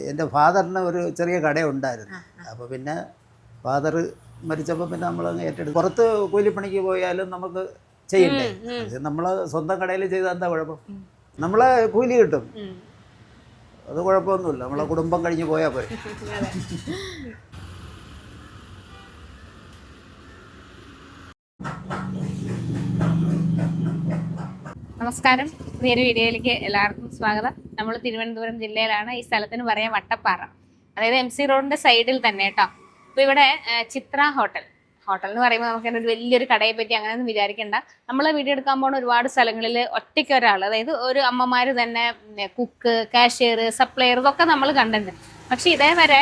എൻ്റെ ഫാദറിന് ഒരു ചെറിയ കടയുണ്ടായിരുന്നു. അപ്പോൾ പിന്നെ ഫാദർ മരിച്ചപ്പോൾ പിന്നെ നമ്മളങ്ങ് ഏറ്റെടുത്തു. പുറത്ത് കൂലിപ്പണിക്ക് പോയാലും നമുക്ക് ചെയ്യണ്ടേ, നമ്മൾ സ്വന്തം കടയിൽ ചെയ്താൽ എന്താ കുഴപ്പം? നമ്മളെ കൂലി കിട്ടും, അത് കുഴപ്പമൊന്നുമില്ല. നമ്മളെ കുടുംബം കഴിഞ്ഞ് പോയാൽ പോയി. നമസ്കാരം, പുതിയൊരു വീഡിയോയിലേക്ക് എല്ലാവർക്കും സ്വാഗതം. നമ്മൾ തിരുവനന്തപുരം ജില്ലയിലാണ്. ഈ സ്ഥലത്തിന് പറയാം വട്ടപ്പാറ, അതായത് MC റോഡിന്റെ സൈഡിൽ തന്നെ കേട്ടോ. അപ്പോൾ ഇവിടെ ചിത്ര ഹോട്ടൽ എന്ന് പറയുമ്പോൾ നമുക്ക് ഒരു വലിയൊരു കടയെ പറ്റി അങ്ങനെയൊന്നും വിചാരിക്കേണ്ട. നമ്മൾ വീഡിയോ എടുക്കാൻ പോകുന്ന ഒരുപാട് സ്ഥലങ്ങളിൽ ഒറ്റയ്ക്ക് ഒരാൾ, അതായത് ഒരു അമ്മമാർ തന്നെ കുക്ക്, കാഷ്യർ, സപ്ലയർ ഇതൊക്കെ നമ്മൾ കണ്ടിട്ടുണ്ട്. പക്ഷെ ഇതേവരെ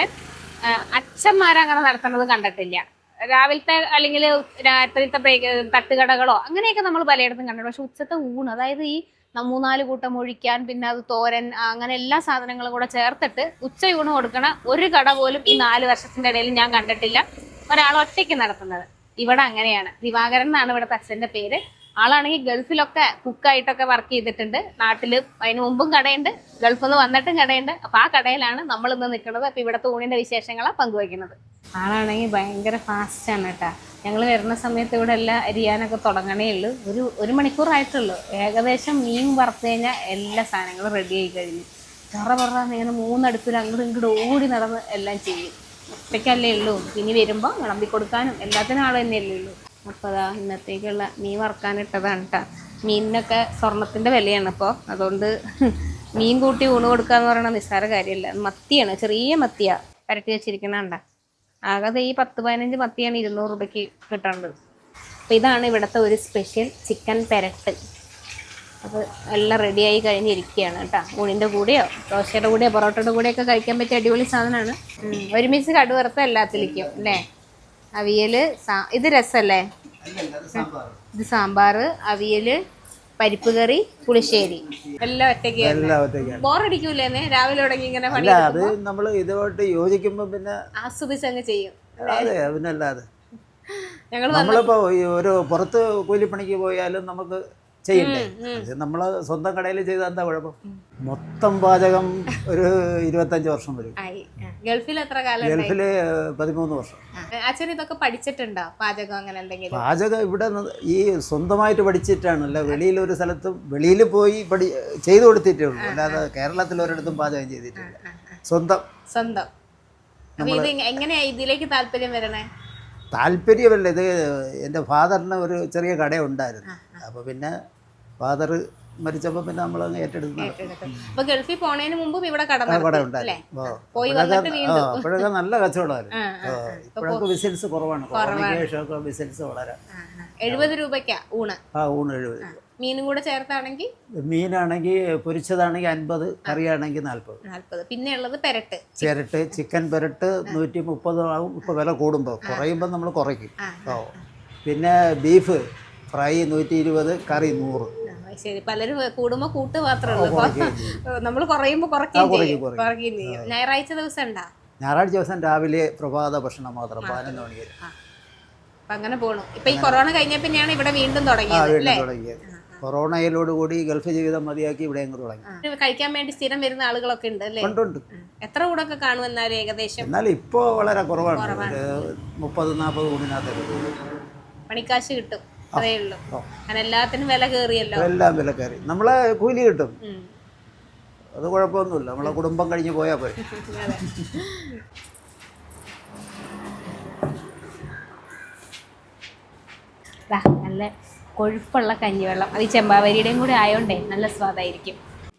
അച്ഛന്മാരങ്ങനെ നടത്തുന്നത് കണ്ടിട്ടില്ല. രാവിലത്തെ അല്ലെങ്കിൽ രാത്രിയിലത്തെ ബ്രേക്ക് തട്ടുകടകളോ അങ്ങനെയൊക്കെ നമ്മൾ പലയിടത്തും കണ്ടിട്ടുണ്ട്. പക്ഷെ ഉച്ചത്തെ ഊണ്, അതായത് ഈ 3-4 കൂട്ടം ഒഴിക്കാൻ, പിന്നെ അത് തോരൻ, അങ്ങനെ എല്ലാ സാധനങ്ങളും കൂടെ ചേർത്തിട്ട് ഉച്ചയൂണ് കൊടുക്കണ ഒരു കട പോലും ഈ 4 വർഷത്തിന്റെ ഇടയിൽ ഞാൻ കണ്ടിട്ടില്ല ഒരാൾ ഒറ്റയ്ക്ക് നടത്തുന്നത്. ഇവിടെ അങ്ങനെയാണ്. ദിവാകരൻ എന്നാണ് ഇവിടുത്തെ അച്ഛന്റെ പേര്. ആളാണെങ്കിൽ ഗൾഫിലൊക്കെ കുക്കായിട്ടൊക്കെ വർക്ക് ചെയ്തിട്ടുണ്ട്. നാട്ടിൽ അതിന് മുമ്പും കടയുണ്ട്, ഗൾഫിൽ നിന്ന് വന്നിട്ടും കടയുണ്ട്. അപ്പൊ ആ കടയിലാണ് നമ്മൾ ഇന്ന് നിൽക്കുന്നത്. അപ്പൊ ഇവിടുത്തെ ഊണിന്റെ വിശേഷങ്ങളാണ് പങ്കുവയ്ക്കുന്നത്. ആളാണെങ്കിൽ ഭയങ്കര ഫാസ്റ്റാണ് കേട്ടോ. ഞങ്ങൾ വരുന്ന സമയത്ത് ഇവിടെ എല്ലാം അരിയാനൊക്കെ തുടങ്ങണേ ഉള്ളൂ. ഒരു മണിക്കൂറായിട്ടുള്ളൂ. ഏകദേശം മീൻ വറുത്ത് കഴിഞ്ഞാൽ എല്ലാ സാധനങ്ങളും റെഡി ആയി കഴിഞ്ഞു. പറഞ്ഞാൽ ഇങ്ങനെ 3 അടുപ്പിൽ അങ്ങോട്ടും ഇങ്ങോട്ട് ഓടി നടന്ന് എല്ലാം ചെയ്യും. ഒറ്റയ്ക്കല്ലേ ഉള്ളൂ. ഇനി വരുമ്പോൾ വിളമ്പി കൊടുക്കാനും എല്ലാത്തിനും ആൾ തന്നെയല്ലേ ഉള്ളൂ. അപ്പോൾ അതാ ഇന്നത്തേക്കുള്ള മീൻ വറുക്കാനിട്ടതാണ് കേട്ടോ. മീനിനൊക്കെ സ്വർണത്തിൻ്റെ വിലയാണ് ഇപ്പോൾ. അതുകൊണ്ട് മീൻ കൂട്ടി ഊണ് കൊടുക്കുക എന്ന് പറയുന്നത് നിസ്സാര കാര്യമല്ല. മത്തിയാണ്, ചെറിയ മത്തിയാണ് പരട്ടി വെച്ചിരിക്കുന്നതാണ്ട. ആകെ ഈ 10-15 മത്തിയാണ് 200 രൂപയ്ക്ക് കിട്ടേണ്ടത്. അപ്പോൾ ഇതാണ് ഇവിടുത്തെ ഒരു സ്പെഷ്യൽ ചിക്കൻ പെരട്ട്. അത് എല്ലാം റെഡിയായി കഴിഞ്ഞിരിക്കുകയാണ് കേട്ടോ. ഊണിൻ്റെ കൂടെയോ ദോശയുടെ കൂടെയോ പൊറോട്ടയുടെ കൂടെയൊക്കെ കഴിക്കാൻ പറ്റിയ അടിപൊളി സാധനമാണ്. ഒരുമിച്ച് കടുവറുത്ത എല്ലാത്തിലേക്കും അല്ലേ. അവിയൽ, ഇത് രസമല്ലേ, ഇത് സാമ്പാർ, അവിയൽ, പരിപ്പ് കറി, പുളിശ്ശേരി എല്ലാം ഒറ്റയ്ക്ക്. ബോറടിക്കൂലേന്ന് രാവിലെ തുടങ്ങി ഇങ്ങനെ പണി. അത് നമ്മൾ ഇതുമായിട്ട് യോജിക്കുമ്പോൾ പിന്നെ ആസ്വദിച്ചങ്ങ് ചെയ്യും. അതെ, പിന്നല്ലാതെ നമ്മളിപ്പോ ഒരു പുറത്ത് കൂലിപ്പണിക്ക് പോയാലും നമുക്ക് ചെയ്യണ്ടേ, നമ്മള് സ്വന്തം കടയിൽ ചെയ്താൽ എന്താ കുഴപ്പം? മൊത്തം പാചകം ഒരു 25 വർഷം വരും. ഗൾഫിൽ എത്ര കാലം? ഗൾഫില് 13 വർഷം. അച്ഛൻ ഇതൊക്കെ പഠിച്ചിട്ടുണ്ടോ, പാചകം അങ്ങനെ എന്തെങ്കിലും? പാചകം ഇവിടെ ഈ സ്വന്തമായിട്ട് പഠിച്ചിട്ടാണല്ല. വെളിയിൽ ഒരു സ്ഥലത്തും വെളിയിൽ പോയി ചെയ്തു കൊടുത്തിട്ടേ ഉള്ളൂ. അല്ലാതെ കേരളത്തിൽ ഒരിടത്തും പാചകം ചെയ്തിട്ടില്ല. സ്വന്തം. ഇത് എങ്ങനെയാ ഇതിലേക്ക് താല്പര്യം വരണേ? താല്പര്യമല്ല, ഇത് എൻ്റെ ഫാദറിന് ഒരു ചെറിയ കടയുണ്ടായിരുന്നു. അപ്പോൾ പിന്നെ ഫാദർ മരിച്ചപ്പോൾ പിന്നെ നമ്മളങ്ങ് ഏറ്റെടുത്തു. അപ്പോൾ ഗൾഫിൽ പോണതിന് മുമ്പ് ഇവിടെ കട ഉണ്ടായിരുന്നു. അപ്പോഴൊക്കെ നല്ല കച്ചവടമായിരുന്നു. ഇപ്പോഴൊക്കെ ബിസിനസ് കുറവാണ്. കൊറോണയ്ക്ക് ശേഷമൊക്കെ ബിസിനസ് വളരെ. 70 രൂപയ്ക്കാ ഊണ്? ഊണ് 70 രൂപ. മീനും കൂടെ ചേർത്താണെങ്കിൽ? മീനാണെങ്കിൽ പൊരിച്ചതാണെങ്കിൽ 50, കറിയാണെങ്കിൽ 40. പിന്നെ ഉള്ളത് പെരട്ട്. ചിക്കൻ പെരട്ട് 130 ആവും. ഇപ്പോൾ വില കൂടുമ്പോൾ, കുറയുമ്പോൾ നമ്മൾ കുറയ്ക്കും. പിന്നെ ബീഫ് ഫ്രൈ 120, കറി 100. ശരി, പലരും കൂടുമ്പോ കൂട്ട് മാത്രമേ ഉള്ളൂ. നമ്മൾ കുറയുമ്പോ കുറയ്ക്കുകയും ചെയ്യും. ഞായറാഴ്ച ദിവസം ഉണ്ടാ? ഞായറാഴ്ച ദിവസം രാവിലെ പ്രഭാത ഭക്ഷണം മാത്രം 11 മണിക്ക്. അപ്പൊ അങ്ങനെ പോണു. ഇപ്പൊ ഈ കൊറോണ കഴിഞ്ഞ പിന്നെയാണ് ഇവിടെ വീണ്ടും തുടങ്ങിയത്. കൊറോണയിലോടുകൂടി ഗൾഫ് ജീവിതം മതിയാക്കി ഇവിടെ തുടങ്ങി. കഴിക്കാൻ വേണ്ടി സ്ഥിരം വരുന്ന ആളുകളൊക്കെ ഉണ്ട് അല്ലേ? ഉണ്ട്. എത്ര കൂടൊക്കെ കാണും എന്നാലും ഏകദേശം? എന്നാലും ഇപ്പോ വളരെ കുറവാണ്. 30-40 കൂടിനകത്ത് പണിക്കാശ് കിട്ടും, അതേ ഉള്ളൂ. അങ്ങനെ എല്ലാത്തിനും വില കയറിയല്ലോ. എല്ലാം വില കയറി. നമ്മളെ കൂലി കിട്ടും, അത് കുഴപ്പമൊന്നുമില്ല. നമ്മളെ കുടുംബം കഴിഞ്ഞ് പോയാൽ പോയി. നല്ല കൊഴുപ്പുള്ള കഞ്ഞിവെള്ളം, അത് ഈ ചെമ്പാവരിയുടെയും കൂടെ ആയോണ്ടേ നല്ല സ്വാദായിരിക്കും.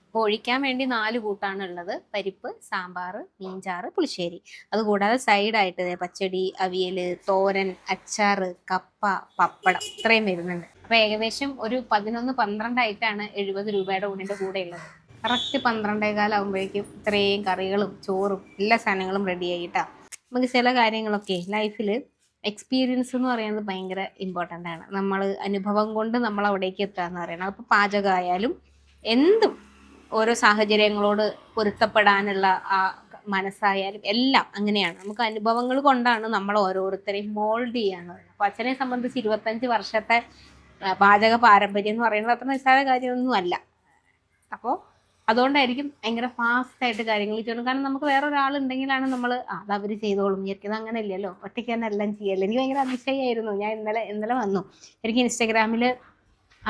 അപ്പോൾ ഒഴിക്കാൻ വേണ്ടി 4 കൂട്ടാണ് ഉള്ളത്: പരിപ്പ്, സാമ്പാർ, മീൻചാറ്, പുളിശ്ശേരി. അതുകൂടാതെ സൈഡായിട്ട് പച്ചടി, അവിയൽ, തോരൻ, അച്ചാറ്, കപ്പ, പപ്പടം, ഇത്രയും വരുന്നുണ്ട്. അപ്പോൾ ഏകദേശം ഒരു 11-12 ആയിട്ടാണ് 70 രൂപയുടെ ഊണിൻ്റെ കൂടെ ഉള്ളത്. കറക്റ്റ് 12:15 ആകുമ്പോഴേക്കും ഇത്രയും കറികളും ചോറും എല്ലാ സാധനങ്ങളും റെഡി ആയിട്ടാണ്. നമുക്ക് ചില കാര്യങ്ങളൊക്കെ ലൈഫിൽ എക്സ്പീരിയൻസ് എന്ന് പറയുന്നത് ഭയങ്കര ഇമ്പോർട്ടൻ്റ് ആണ്. നമ്മൾ അനുഭവം കൊണ്ട് നമ്മൾ അവിടേക്ക് എത്തുക എന്ന് പറയുന്നത്. അപ്പോൾ പാചകമായാലും എന്തും ഓരോ സാഹചര്യങ്ങളോട് പൊരുത്തപ്പെടാനുള്ള ആ മനസ്സായാലും എല്ലാം അങ്ങനെയാണ്. നമുക്ക് അനുഭവങ്ങൾ കൊണ്ടാണ് നമ്മൾ ഓരോരുത്തരെയും മോൾഡ് ചെയ്യാന്ന് പറയുന്നത്. അപ്പോൾ അച്ഛനെ സംബന്ധിച്ച് 25 വർഷത്തെ പാചക പാരമ്പര്യം എന്ന് പറയുന്നത് അത്ര നിസ്സാര കാര്യമൊന്നും അല്ല. അപ്പോൾ അതുകൊണ്ടായിരിക്കും ഭയങ്കര ഫാസ്റ്റായിട്ട് കാര്യങ്ങൾ ചെയ്യണം. കാരണം നമുക്ക് വേറെ ഒരാളുണ്ടെങ്കിലാണ് നമ്മൾ അത് അവർ ചെയ്തോളും വിചാരിക്കുന്നത്. അങ്ങനെ ഇല്ലല്ലോ, ഒറ്റയ്ക്ക് തന്നെ എല്ലാം ചെയ്യല്ലോ. എനിക്ക് ഭയങ്കര അതിശയായിരുന്നു. ഞാൻ ഇന്നലെ വന്നു, എനിക്ക് ഇൻസ്റ്റാഗ്രാമിൽ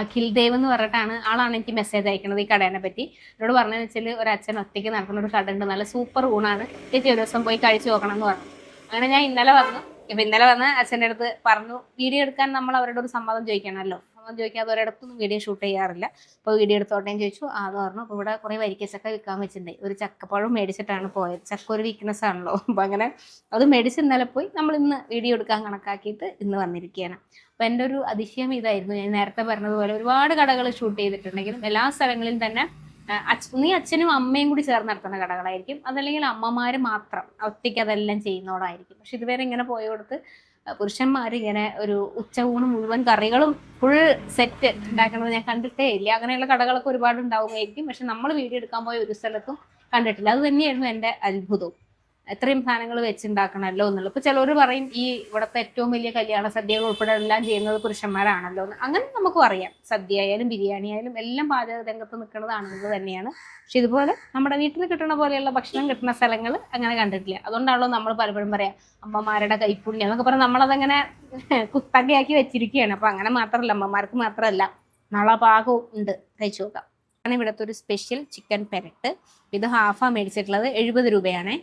അഖിൽ ദേവ് എന്ന് പറഞ്ഞിട്ടാണ് ആളാണ് എനിക്ക് മെസ്സേജ് അയക്കുന്നത് ഈ കടേനെ പറ്റി. എന്നോട് പറഞ്ഞതെന്ന് വെച്ചാൽ ഒരു അച്ഛൻ ഒറ്റയ്ക്ക് നടക്കുന്ന ഒരു കട ഉണ്ട്, നല്ല സൂപ്പർ ഊണാണ്, ചേച്ചി ഒരു ദിവസം പോയി കഴിച്ചു നോക്കണം എന്ന് പറഞ്ഞു. അങ്ങനെ ഞാൻ ഇന്നലെ വന്ന് അച്ഛൻ്റെ അടുത്ത് പറഞ്ഞു, വീഡിയോ എടുക്കാൻ നമ്മൾ അവരുടെ ഒരു സമ്മതം ചോദിക്കണമല്ലോ. സമ്മതം ചോദിക്കാതെ ഒരിടത്തൊന്നും വീഡിയോ ഷൂട്ട് ചെയ്യാറില്ല. അപ്പോൾ വീഡിയോ എടുത്തോട്ടേന്ന് ചോദിച്ചു. എന്ന് പറഞ്ഞു. അപ്പോൾ ഇവിടെ കുറേ വരിക്കച്ചക്ക വിൽക്കാൻ വെച്ചിട്ടുണ്ട്. ഒരു ചക്കപ്പഴം മേടിച്ചിട്ടാണ് പോയത്. ചക്ക ഒരു വീക്ക്നെസ് ആണല്ലോ. അപ്പോൾ അങ്ങനെ അത് മേടിച്ച് ഇന്നലെ പോയി നമ്മൾ ഇന്ന് വീഡിയോ എടുക്കാൻ കണക്കാക്കിയിട്ട് ഇന്ന് വന്നിരിക്കുകയാണ്. അപ്പോൾ എൻ്റെ ഒരു അതിശയം ഇതായിരുന്നു. ഞാൻ നേരത്തെ പറഞ്ഞതുപോലെ ഒരുപാട് കടകൾ ഷൂട്ട് ചെയ്തിട്ടുണ്ടെങ്കിലും എല്ലാ സ്ഥലങ്ങളിലും തന്നെ നീ അച്ഛനും അമ്മയും കൂടി ചേർന്ന് നടത്തുന്ന കടകളായിരിക്കും, അതല്ലെങ്കിൽ അമ്മമാർ മാത്രം ഒറ്റയ്ക്ക് അതെല്ലാം ചെയ്യുന്നതോടായിരിക്കും. പക്ഷെ ഇതുവരെ ഇങ്ങനെ പോയോടത്ത് പുരുഷന്മാർ ഇങ്ങനെ ഒരു ഉച്ചയൂണ് മുഴുവൻ കറികളും ഫുൾ സെറ്റ് ഉണ്ടാക്കുന്നത് ഞാൻ കണ്ടിട്ടേ ഇല്ല. അങ്ങനെയുള്ള കടകളൊക്കെ ഒരുപാട് ഉണ്ടാവുമായിരിക്കും, പക്ഷെ നമ്മൾ വീഡിയോ എടുക്കാൻ പോയ ഒരു സ്ഥലത്തും കണ്ടിട്ടില്ല. അത് തന്നെയായിരുന്നു എൻ്റെ അത്ഭുതവും. എത്രയും സാധനങ്ങൾ വെച്ചുണ്ടാക്കണമല്ലോ എന്നുള്ളത്. ഇപ്പോൾ ചിലർ പറയും ഈ ഇവിടുത്തെ ഏറ്റവും വലിയ കല്യാണ സദ്യകൾ ഉൾപ്പെടെ എല്ലാം ചെയ്യുന്നത് പുരുഷന്മാരാണല്ലോ എന്ന്. അങ്ങനെ നമുക്കും അറിയാം, സദ്യ ആയാലും ബിരിയാണി ആയാലും എല്ലാം പാചക രംഗത്ത് നിൽക്കുന്നത് ആണുങ്ങൾ തന്നെയാണ്. പക്ഷെ ഇതുപോലെ നമ്മുടെ വീട്ടിൽ കിട്ടുന്ന പോലെയുള്ള ഭക്ഷണം കിട്ടുന്ന സ്ഥലങ്ങൾ അങ്ങനെ കണ്ടിട്ടില്ല. അതുകൊണ്ടാണല്ലോ നമ്മൾ പലപ്പോഴും പറയാം അമ്മമാരുടെ കൈപ്പുണ്യം എന്നൊക്കെ പറഞ്ഞാൽ നമ്മളതങ്ങനെ കുത്തകയാക്കി വെച്ചിരിക്കുകയാണ്. അപ്പോൾ അങ്ങനെ മാത്രമല്ല, അമ്മമാർക്ക് മാത്രമല്ല, നാളെ പാകവും ഉണ്ട്, കഴിച്ചു നോക്കാം. ആണ് ഇവിടുത്തെ ഒരു സ്പെഷ്യൽ ചിക്കൻ പെരട്ട്. ഇത് ഹാഫാണ് മേടിച്ചിട്ടുള്ളത്, 70 രൂപയാണേ.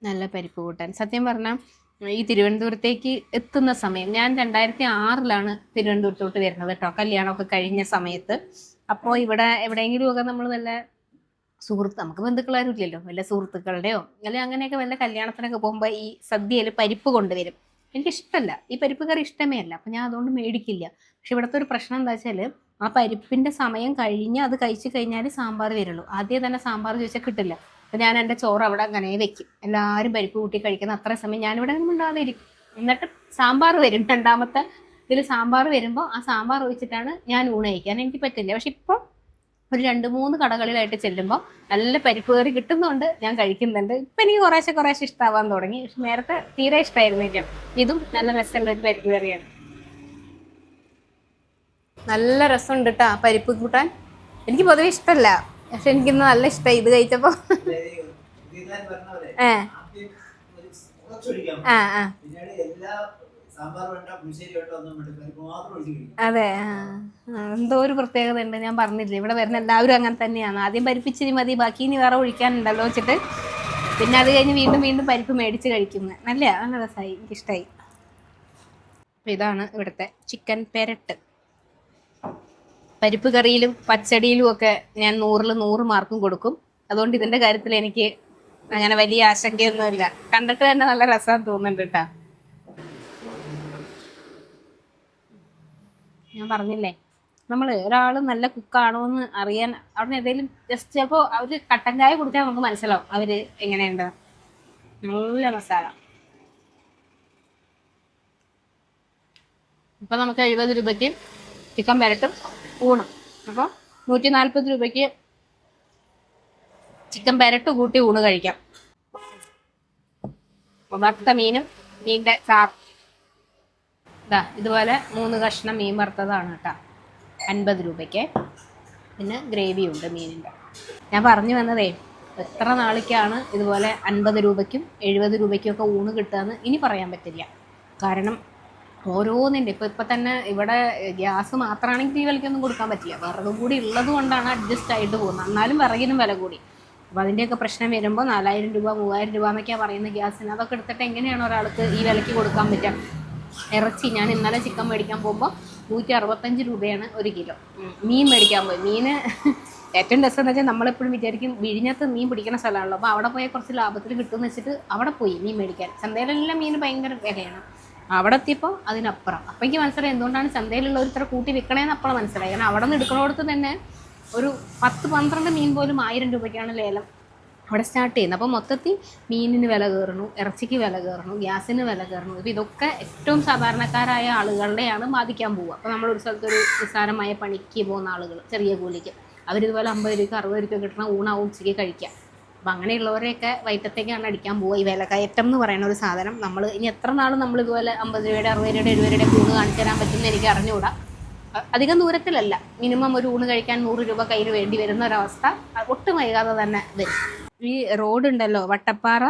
നല്ല പരിപ്പ് കൂട്ടാൻ. സത്യം പറഞ്ഞാൽ ഈ തിരുവനന്തപുരത്തേക്ക് എത്തുന്ന സമയം, ഞാൻ 2006 തിരുവനന്തപുരത്തോട്ട് വരുന്നത് കേട്ടോ, കല്യാണമൊക്കെ കഴിഞ്ഞ സമയത്ത്. അപ്പോൾ ഇവിടെ എവിടെയെങ്കിലുമൊക്കെ നമ്മൾ വല്ല നമുക്ക് ബന്ധുക്കളാരും ഇല്ലല്ലോ, വല്ല സുഹൃത്തുക്കളുടെയോ അല്ലെങ്കിൽ അങ്ങനെയൊക്കെ വല്ല കല്യാണത്തിനൊക്കെ പോകുമ്പോൾ ഈ സദ്യയിൽ പരിപ്പ് കൊണ്ടുവരും. എനിക്കിഷ്ടമല്ല, ഈ പരിപ്പ് കറി ഇഷ്ടമേ അല്ല, അപ്പം ഞാൻ അതുകൊണ്ട് മേടിക്കില്ല. പക്ഷെ ഇവിടുത്തെ ഒരു പ്രശ്നം എന്താ വെച്ചാൽ ആ പരിപ്പിൻ്റെ സമയം കഴിഞ്ഞ് അത് കഴിച്ച് കഴിഞ്ഞാൽ സാമ്പാർ വരുള്ളൂ. ആദ്യം തന്നെ സാമ്പാർ ചോദിച്ചാൽ കിട്ടില്ല. അപ്പം ഞാൻ എൻ്റെ ചോറ് അവിടെ അങ്ങനെ വെക്കും. എല്ലാവരും പരിപ്പ് കൂട്ടി കഴിക്കുന്ന അത്ര സമയം ഞാനിവിടെ ഉണ്ടാകാതെ ഇരിക്കും. എന്നിട്ട് സാമ്പാർ വരും, രണ്ടാമത്തെ ഇതിൽ സാമ്പാർ വരുമ്പോൾ ആ സാമ്പാർ ഒഴിച്ചിട്ടാണ് ഞാൻ ഊണ് കഴിക്കാൻ. എനിക്ക് പറ്റില്ല. പക്ഷെ ഇപ്പോൾ ഒരു 2-3 കടകളിലായിട്ട് ചെല്ലുമ്പോൾ നല്ല പരിപ്പ് കറി കിട്ടുന്നുണ്ട്, ഞാൻ കഴിക്കുന്നുണ്ട്. ഇപ്പം എനിക്ക് കുറേശ്ശെ ഇഷ്ടമാവാൻ തുടങ്ങി. പക്ഷെ നേരത്തെ തീരെ ഇഷ്ടമായിരുന്നില്ല. ഇതും നല്ല രസമുള്ള ഒരു പരിപ്പ് കറിയാണ്. നല്ല രസമുണ്ട് കേട്ടോ പരിപ്പ് കൂട്ടാൻ. എനിക്ക് പൊതുവെ ഇഷ്ടമല്ല, പക്ഷെ എനിക്കിന്ന് നല്ല ഇഷ്ടമായി ഇത് കഴിച്ചപ്പോൾ. അതെ, എന്തോ ഒരു പ്രത്യേകത ഉണ്ട്. ഞാൻ പറഞ്ഞില്ലേ, ഇവിടെ വരുന്ന എല്ലാവരും അങ്ങനെ തന്നെയാണ്. ആദ്യം പരിപ്പിച്ചിരി മതി, ബാക്കി ഇനി വേറെ ഒഴിക്കാനുണ്ടല്ലോ വെച്ചിട്ട് പിന്നെ അത് കഴിഞ്ഞ് വീണ്ടും പരിപ്പ് മേടിച്ച് കഴിക്കുന്നത്. നല്ല രസമായി, എനിക്കിഷ്ടമായി. അപ്പം ഇതാണ് ഇവിടുത്തെ ചിക്കൻ പെരട്ട്. പരിപ്പ് കറിയിലും പച്ചടിയിലും ഒക്കെ ഞാൻ 100-ൽ 100 മാർക്കും കൊടുക്കും. അതുകൊണ്ട് ഇതിൻ്റെ കാര്യത്തിൽ എനിക്ക് അങ്ങനെ വലിയ ആശങ്കയൊന്നുമില്ല. കണ്ടിട്ട് തന്നെ നല്ല രസം തോന്നുന്നുണ്ട് കേട്ടോ. ഞാൻ പറഞ്ഞില്ലേ, നമ്മൾ ഒരാൾ നല്ല കുക്കാണോ എന്ന് അറിയാൻ അവിടെ എന്തെങ്കിലും ജസ്റ്റ് ചിലപ്പോൾ അവർ കട്ടൻ ചായ കുടിച്ചാൽ നമുക്ക് മനസ്സിലാവും അവർ എങ്ങനെയുണ്ട്. നല്ല മസാല. ഇപ്പം നമുക്ക് 70 രൂപയ്ക്ക് ചിക്കൻ പെരട്ടും ഊണും. അപ്പോൾ 140 രൂപയ്ക്ക് ചിക്കൻ പെരട്ട് കൂട്ടി ഊണ് കഴിക്കാം. വറുത്ത മീനും മീനിൻ്റെ ചാറ് ഇതുപോലെ 3 കഷ്ണം മീൻ വറുത്തതാണ് കേട്ടോ, 50 രൂപയ്ക്ക്. പിന്നെ ഗ്രേവി ഉണ്ട് മീനിൻ്റെ. ഞാൻ പറഞ്ഞു വന്നതേ, എത്ര നാളിക്കാണ് ഇതുപോലെ 50 രൂപയ്ക്കും 70 രൂപയ്ക്കും ഒക്കെ ഊണ് കിട്ടുകയെന്ന് ഇനി പറയാൻ പറ്റില്ല. കാരണം ഓരോന്നിൻ്റെ ഇപ്പം തന്നെ ഇവിടെ ഗ്യാസ് മാത്രമാണെങ്കിൽ ഈ വിലയ്ക്കൊന്നും കൊടുക്കാൻ പറ്റില്ല. വിറകും കൂടി ഉള്ളത് കൊണ്ടാണ് അഡ്ജസ്റ്റ് ആയിട്ട് പോകുന്നത്. എന്നാലും വിറകിനും വില കൂടി. അപ്പോൾ അതിൻ്റെയൊക്കെ പ്രശ്നം വരുമ്പോൾ 4000 രൂപ 3000 രൂപ എന്നൊക്കെയാണ് പറയുന്നത് ഗ്യാസിന്. അതൊക്കെ എടുത്തിട്ട് എങ്ങനെയാണ് ഒരാൾക്ക് ഈ വിലയ്ക്ക് കൊടുക്കാൻ പറ്റുക? ഇറച്ചി ഞാൻ ഇന്നലെ ചിക്കൻ മേടിക്കാൻ പോകുമ്പോൾ 165 രൂപയാണ് 1 കിലോ. മീൻ മേടിക്കാൻ പോയി. മീന് ഏറ്റവും രസം എന്ന് വെച്ചാൽ നമ്മളെപ്പോഴും വിചാരിക്കും വിഴിഞ്ഞത്ത് മീൻ പിടിക്കുന്ന സ്ഥലമാണല്ലോ, അപ്പോൾ അവിടെ പോയാൽ കുറച്ച് ലാഭത്തിൽ കിട്ടുമെന്ന് വെച്ചിട്ട് അവിടെ പോയി മീൻ മേടിക്കാൻ. ചന്തയിലെല്ലാം മീൻ ഭയങ്കര വിലയാണ്. അവിടെ എത്തിയപ്പോൾ അതിനപ്പുറം. അപ്പോൾ എനിക്ക് മനസ്സിലായി എന്തുകൊണ്ടാണ് ചന്തയിലുള്ളവർ ഇത്ര കൂട്ടി വിൽക്കണേന്ന് അപ്പോഴും മനസ്സിലായി. കാരണം അവിടെ നിന്ന് എടുക്കണോടത്ത് തന്നെ ഒരു 10-12 മീൻ പോലും 1000 രൂപയ്ക്കാണ് ലേലം അവിടെ സ്റ്റാർട്ട് ചെയ്യുന്നത്. അപ്പോൾ മൊത്തത്തിൽ മീനിന് വില കയറുന്നു, ഇറച്ചിക്ക് വില കയറുന്നു, ഗ്യാസിന് വില കയറുന്നു. ഇപ്പോൾ ഇതൊക്കെ ഏറ്റവും സാധാരണക്കാരായ ആളുകളുടെയാണ് ബാധിക്കാൻ പോവുക. അപ്പോൾ നമ്മളൊരു സ്ഥലത്തൊരു നിസ്സാരമായ പണിക്ക് പോകുന്ന ആളുകൾ ചെറിയ കൂലിക്ക് അവരിതുപോലെ 50 രൂപയ്ക്ക് 60 രൂപയ്ക്ക് കിട്ടണ ഊണാവും ഉച്ചയ്ക്ക് കഴിക്കാം. അപ്പം അങ്ങനെയുള്ളവരെയൊക്കെ വൈറ്റത്തേക്കാണ് അടിക്കാൻ പോവുക. ഈ വിലക്കയറ്റം എന്ന് പറയുന്ന ഒരു സാധനം നമ്മൾ ഇനി എത്ര നാളും നമ്മൾ ഇതുപോലെ 50 രൂപയുടെ 60 രൂപയുടെ 70 രൂപയുടെ ഊണ് കാണിച്ചു തരാൻ പറ്റുമെന്ന് എനിക്ക് അറിഞ്ഞുകൂടാ. അധികം ദൂരത്തിലല്ല, മിനിമം ഒരു ഊണ് കഴിക്കാൻ 100 രൂപ കയ്യിൽ വേണ്ടി വരുന്ന ഒരവസ്ഥ ഒട്ടും വൈകാതെ തന്നെ വരും. ഈ റോഡ് ഉണ്ടല്ലോ, വട്ടപ്പാറ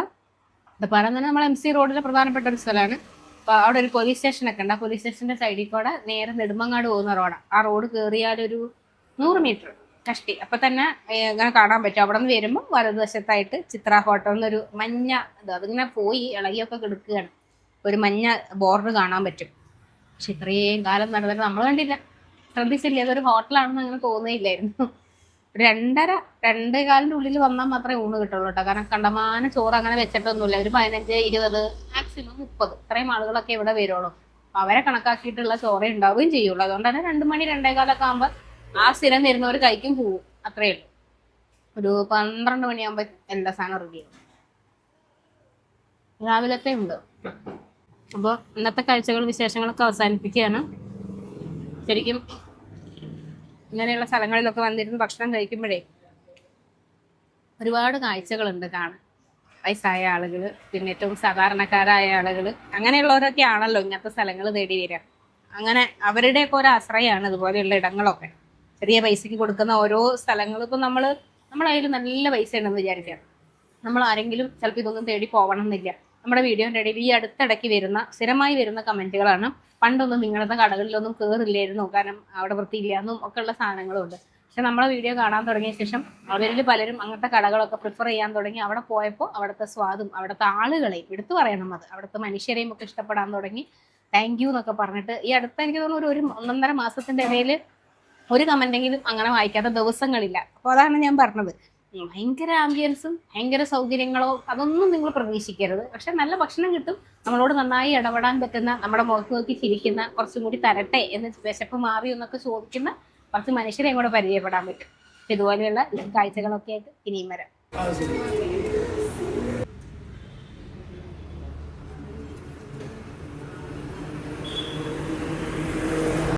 എന്ന് പറഞ്ഞാൽ നമ്മൾ MC റോഡിലെ പ്രധാനപ്പെട്ട ഒരു സ്ഥലമാണ്. അപ്പോൾ അവിടെ ഒരു പോലീസ് സ്റ്റേഷനൊക്കെ ഉണ്ട്. ആ പോലീസ് സ്റ്റേഷൻ്റെ സൈഡിൽ കൂടെ നേരെ നെടുമങ്ങാട് പോകുന്ന റോഡാണ്. ആ റോഡ് കയറിയാലൊരു 100 മീറ്റർ കഷ്ടി അപ്പം തന്നെ ഇങ്ങനെ കാണാൻ പറ്റും. അവിടെ നിന്ന് വരുമ്പോൾ വലതുവശത്തായിട്ട് ചിത്ര ഹോട്ടൽ എന്നൊരു മഞ്ഞ അതിങ്ങനെ പോയി ഇളകിയൊക്കെ കിടക്കുകയാണ്. ഒരു മഞ്ഞ ബോർഡ് കാണാൻ പറ്റും. പക്ഷെ ഇത്രയും കാലം നടന്നിട്ട് നമ്മൾ കണ്ടില്ല, ശ്രദ്ധിച്ചില്ല. അതൊരു ഹോട്ടലാണെന്ന് അങ്ങനെ തോന്നിയില്ലായിരുന്നു. 2:30-2:15 ഉള്ളിൽ വന്നാൽ മാത്രമേ ഊണ് കിട്ടുള്ളൂ കേട്ടോ. കാരണം കണ്ടമാനം ചോറ് അങ്ങനെ വെച്ചിട്ടൊന്നുമില്ല. ഒരു 15-20 മാക്സിമം 30 ഇത്രയും ആളുകളൊക്കെ ഇവിടെ വരുള്ളൂ. അവരെ കണക്കാക്കിയിട്ടുള്ള ചോറേ ഉണ്ടാവുകയും ചെയ്യുള്ളൂ. അതുകൊണ്ട് തന്നെ 2 മണി 2:15 ആകുമ്പോൾ ആ സ്ഥിരം വരുന്നവർ കഴിക്കും പോവും, അത്രയേ ഉള്ളൂ. ഒരു 12 മണിയാകുമ്പോൾ എല്ലാ സാധനം റെഡി ആവും. രാവിലത്തെ ഉണ്ട്. അപ്പോൾ ഇന്നത്തെ കാഴ്ചകൾ വിശേഷങ്ങളൊക്കെ അവസാനിപ്പിക്കുകയാണ്. ശരിക്കും ഇങ്ങനെയുള്ള സ്ഥലങ്ങളിലൊക്കെ വന്നിരുന്ന് ഭക്ഷണം കഴിക്കുമ്പോഴേ ഒരുപാട് കാഴ്ചകളുണ്ട് കാണാൻ. വയസ്സായ ആളുകൾ, പിന്നെ ഏറ്റവും സാധാരണക്കാരായ ആളുകൾ, അങ്ങനെയുള്ളവരൊക്കെ ആണല്ലോ ഇങ്ങനത്തെ സ്ഥലങ്ങൾ തേടി വരിക. അങ്ങനെ അവരുടെയൊക്കെ ഒരു ആശ്രയമാണ് ഇതുപോലെയുള്ള ഇടങ്ങളൊക്കെ. ചെറിയ പൈസയ്ക്ക് കൊടുക്കുന്ന ഓരോ സ്ഥലങ്ങളും. ഇപ്പം നമ്മുടെ കയ്യിൽ നല്ല പൈസ ഉണ്ടെന്ന് വിചാരിക്കാം, നമ്മൾ ആരെങ്കിലും ചിലപ്പോൾ ഇതൊന്നും തേടി പോകണം എന്നില്ല. നമ്മുടെ വീഡിയോൻ്റെ ഇടയിൽ ഈ അടുത്തിടയ്ക്ക് സ്ഥിരമായി വരുന്ന കമൻറ്റുകളാണ്, പണ്ടൊന്നും നിങ്ങളുടെ കടകളിലൊന്നും കയറില്ലായിരുന്നു കാരണം അവിടെ വൃത്തിയില്ലാന്നും ഒക്കെ ഉള്ള സാധനങ്ങളുണ്ട്. പക്ഷെ നമ്മളെ വീഡിയോ കാണാൻ തുടങ്ങിയ ശേഷം അവരിൽ പലരും അങ്ങനത്തെ കടകളൊക്കെ പ്രിഫർ ചെയ്യാൻ തുടങ്ങി. അവിടെ പോയപ്പോൾ അവിടുത്തെ സ്വാദും അവിടുത്തെ ആളുകളെയും എടുത്തു പറയണം, അവിടുത്തെ മനുഷ്യരെയും ഒക്കെ ഇഷ്ടപ്പെടാൻ തുടങ്ങി. താങ്ക് യു എന്നൊക്കെ പറഞ്ഞിട്ട് ഈ അടുത്ത എനിക്ക് തോന്നുന്നു ഒരു 1.5 മാസത്തിൻ്റെ ഇടയിൽ ഒരു കമൻറ്റെങ്കിലും അങ്ങനെ വായിക്കാത്ത ദിവസങ്ങളില്ല. അപ്പോൾ അതാണ് ഞാൻ പറഞ്ഞത്, ഭയങ്കര ആംബിയൻസും ഭയങ്കര സൗകര്യങ്ങളോ അതൊന്നും നിങ്ങൾ പ്രതീക്ഷിക്കരുത്. പക്ഷെ നല്ല ഭക്ഷണം കിട്ടും, നമ്മളോട് നന്നായി ഇടപെടാൻ പറ്റുന്ന, നമ്മുടെ മുഖത്ത് നോക്കി ചിരിക്കുന്ന, കുറച്ചും കൂടി തരട്ടെ എന്ന് വിശപ്പ് മാറി എന്നൊക്കെ ചോദിക്കുന്ന കുറച്ച് മനുഷ്യരെയും കൂടെ പരിചയപ്പെടാൻ പറ്റും. ഇതുപോലെയുള്ള കാഴ്ചകളൊക്കെ ആയിട്ട് ഇനിയും വരാം.